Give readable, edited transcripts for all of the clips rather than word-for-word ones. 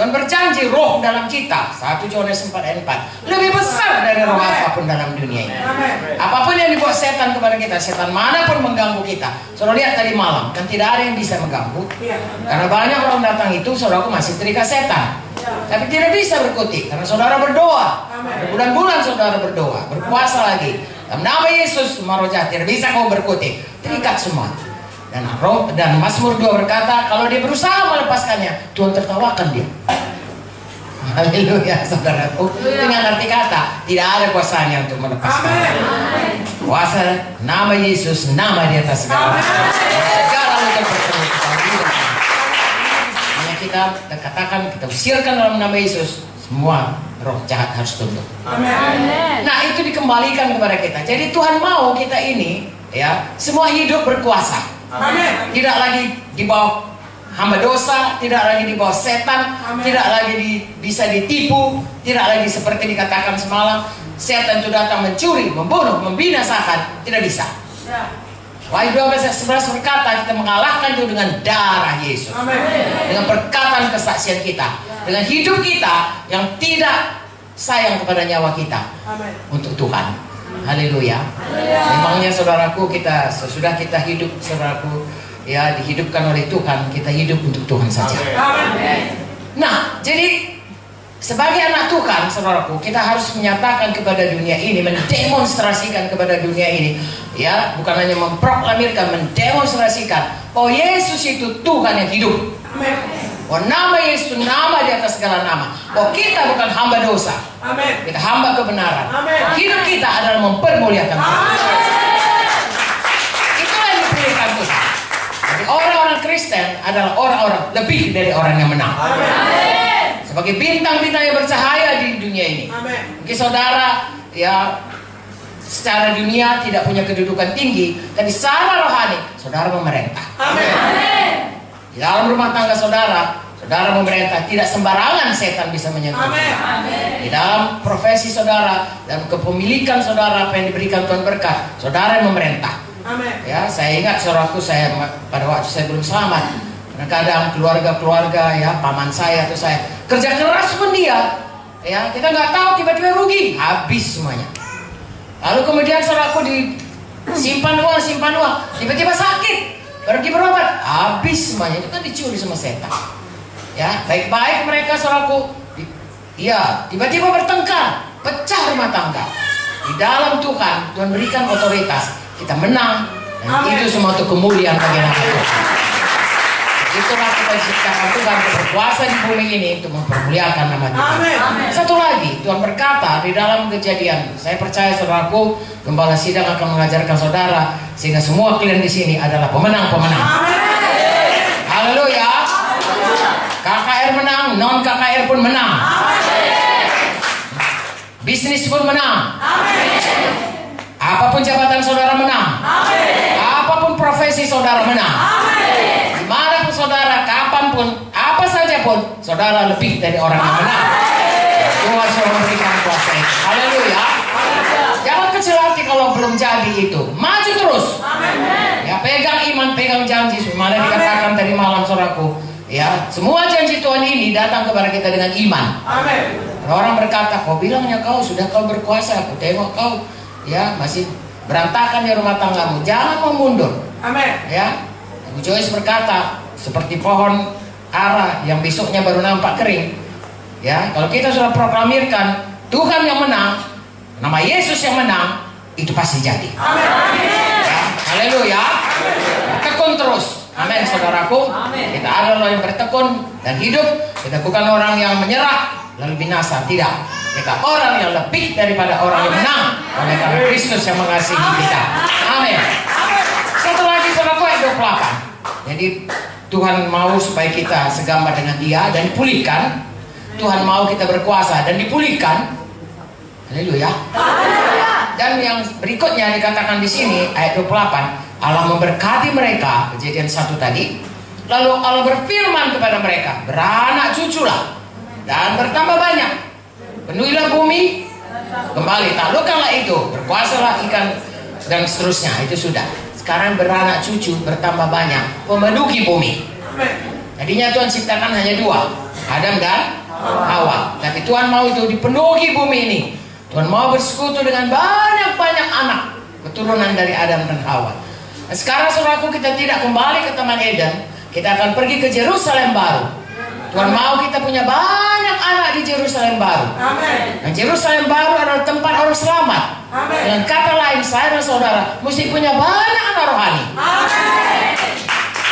Tuhan berjanji roh dalam kita, 1 Yohanes 4 ayat 4, lebih besar dari roh apapun dalam dunia ini. Apapun yang dibuat setan kepada kita, setan manapun mengganggu kita. Saudara lihat tadi malam, kan tidak ada yang bisa mengganggu. Karena banyak orang datang itu, saudaraku masih terikat setan. Tapi tidak bisa berkutik, karena saudara berdoa. Berbulan-bulan saudara berdoa, berpuasa lagi. Dalam nama Yesus, roh jahat tidak bisa kau berkutik. Terikat semua. Dan Mazmur 2 berkata, kalau dia berusaha melepaskannya, Tuhan tertawakan dia. Haleluya, saudaraku. Dengan arti kata, tidak ada kuasanya untuk melepaskan. Kuasa nama Yesus, nama di atas segala. Segala untuk bertemu kita. Hanya kita katakan, kita usirkan dalam nama Yesus, semua roh jahat harus tunduk. Nah, itu dikembalikan kepada kita. Jadi Tuhan mau kita ini, ya, semua hidup berkuasa. Tidak lagi di bawah hamba dosa, tidak lagi di bawah setan, tidak lagi bisa ditipu, tidak lagi seperti dikatakan semalam, setan itu datang mencuri, membunuh, membinasakan, tidak bisa. Wahyu 12:11 berkata, kita mengalahkan itu dengan darah Yesus, dengan perkataan kesaksian kita, dengan hidup kita yang tidak sayang kepada nyawa kita untuk Tuhan. Haleluya. Memangnya saudaraku, kita sesudah kita hidup, saudaraku, ya, dihidupkan oleh Tuhan, kita hidup untuk Tuhan saja. Nah, jadi sebagai anak Tuhan, saudaraku, kita harus menyatakan kepada dunia ini, mendemonstrasikan kepada dunia ini, ya, bukan hanya memproklamirkan, mendemonstrasikan bahwa Yesus itu Tuhan yang hidup. Bahwa nama Yesus nama di atas segala nama. Bahwa kita bukan hamba dosa. Kita hamba kebenaran. Hidup kita adalah mempermuliakan Tuhan. Itulah yang dipilihkan Tuhan. Jadi orang-orang Kristen adalah orang-orang lebih dari orang yang menang. Sebagai bintang-bintang yang bercahaya di dunia ini. Mungkin saudara, ya, secara dunia tidak punya kedudukan tinggi, tapi secara rohani saudara memerintah. Di dalam rumah tangga saudara, saudara memerintah, tidak sembarangan setan bisa menyentuh. Di dalam profesi saudara dan kepemilikan saudara, apa yang diberikan Tuhan berkat, saudara yang memerintah. Ya, saya ingat saudaraku, saya pada waktu saya belum selamat, kadang keluarga-keluarga, ya, paman saya atau saya kerja keras pun dia, ya, kita nggak tahu, tiba-tiba rugi, habis semuanya. Lalu kemudian saudaraku disimpan uang, tiba-tiba sakit. Pergi berobat, habis semuanya. Itu kan dicuri sama setan. Ya, baik-baik mereka saudaraku, ya, tiba-tiba bertengkar, pecah rumah tangga. Di dalam Tuhan berikan otoritas, kita menang, dan itu semua untuk kemuliaan bagi nama Tuhan. Itulah kita diciptakan Tuhan untuk berkuasa di bumi ini untuk mempermuliakan nama Tuhan. Satu lagi, Tuhan berkata di dalam Kejadian, saya percaya saudaraku, Gembala Sidang akan mengajarkan saudara, sehingga semua kalian di sini adalah pemenang-pemenang. Haleluya. KKR menang, non KKR pun menang. Bisnis pun menang. Apapun jabatan saudara menang. Apapun profesi saudara menang. Dimanapun saudara, kapanpun, apa saja pun, saudara lebih dari orang yang menang. Tuhan sudah memberikan kuasa itu. Haleluya. Jangan kecil hati kalau belum jadi itu. Maju terus. Ya, pegang iman, pegang janji. Mana dikatakan tadi malam saudaraku, ya, semua janji Tuhan ini datang kepada kita dengan iman. Orang berkata, kau bilangnya kau sudah kau berkuasa, aku tengok kau, ya, masih berantakan ya rumah tanggamu. Jangan mau mundur. Ya, Ibu Joyce berkata, seperti pohon ara yang besoknya baru nampak kering. Ya, kalau kita sudah proklamirkan Tuhan yang menang, nama Yesus yang menang, itu pasti jadi. Ya, haleluya. Tekun terus. Amin, saudaraku. Kita adalah yang bertekun dan hidup. Kita bukan orang yang menyerah lalu binasa, tidak. Kita orang yang lebih daripada orang yang menang oleh karena Kristus yang mengasihi kita. Amin. Satu lagi saudaraku, ayat 28. Jadi Tuhan mau supaya kita segambar dengan Dia dan dipulihkan. Tuhan mau kita berkuasa dan dipulihkan. Haleluya. Dan yang berikutnya dikatakan di sini ayat 28, Allah memberkati mereka, Kejadian 1 tadi. Lalu Allah berfirman kepada mereka, beranak cuculah dan bertambah banyak, penuhilah bumi, kembali taklukkanlah itu, berkuasalah ikan dan seterusnya. Itu sudah. Sekarang beranak cucu, bertambah banyak, memenuhi bumi. Tadinya Tuhan ciptakan hanya 2, Adam dan Hawa. Tapi Tuhan mau itu dipenuhi bumi ini. Tuhan mau bersekutu dengan banyak-banyak anak keturunan dari Adam dan Hawa. Nah, sekarang saudaraku, kita tidak kembali ke Taman Eden. Kita akan pergi ke Yerusalem baru. Tuhan mau kita punya banyak anak di Yerusalem baru. Nah, Yerusalem baru adalah tempat orang selamat. Dengan kata lain, saya dan saudara mesti punya banyak anak rohani.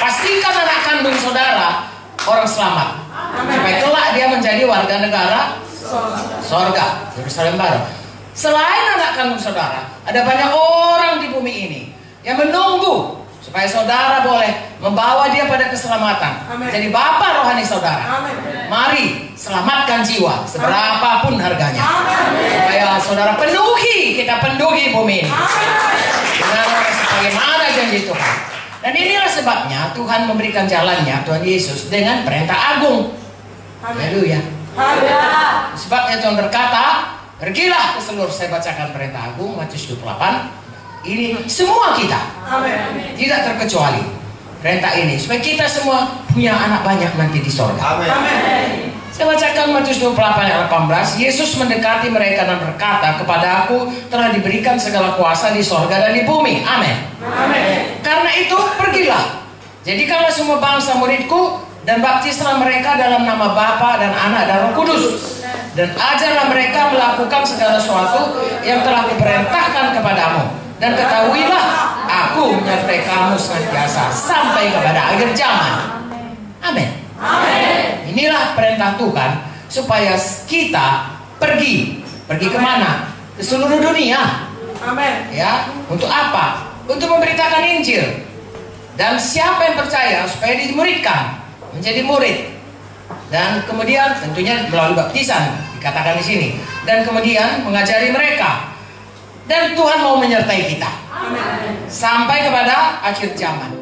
Pastikan anak kandung saudara orang selamat. Supaya kelak dia menjadi warga negara sorga, Yerusalem baru. Selain anak kandung saudara, ada banyak orang di bumi ini yang menunggu supaya saudara boleh membawa dia pada keselamatan. Jadi bapa rohani saudara. Mari selamatkan jiwa seberapapun harganya. Supaya saudara kita penuhi bumi ini dengan sebagaimana janji Tuhan. Dan inilah sebabnya Tuhan memberikan jalannya, Tuhan Yesus, dengan perintah agung. Haleluya. Sebabnya Tuhan berkata, pergilah ke seluruh, saya bacakan perintah agung Matius 28. Ini semua kita, tidak terkecuali perintah ini, supaya kita semua punya anak banyak nanti di sorga. Saya bacakan Matius 28 ayat 18. Yesus mendekati mereka dan berkata, kepada aku telah diberikan segala kuasa di sorga dan di bumi. Amin. Karena itu pergilah, jadikanlah semua bangsa muridku, dan baptislah mereka dalam nama Bapa dan Anak dan Roh Kudus, dan ajarlah mereka melakukan segala sesuatu yang telah kuperintahkan kepadamu. Dan ketahuilah, aku menyertai kamu senantiasa sampai kepada akhir zaman. Amin. Inilah perintah Tuhan, supaya kita pergi kemana? Ke seluruh dunia. Ya, untuk apa? Untuk memberitakan Injil. Dan siapa yang percaya supaya dimuridkan, menjadi murid. Dan kemudian tentunya melalui baptisan, dikatakan di sini. Dan kemudian mengajari mereka. Dan Tuhan mau menyertai kita sampai kepada akhir zaman.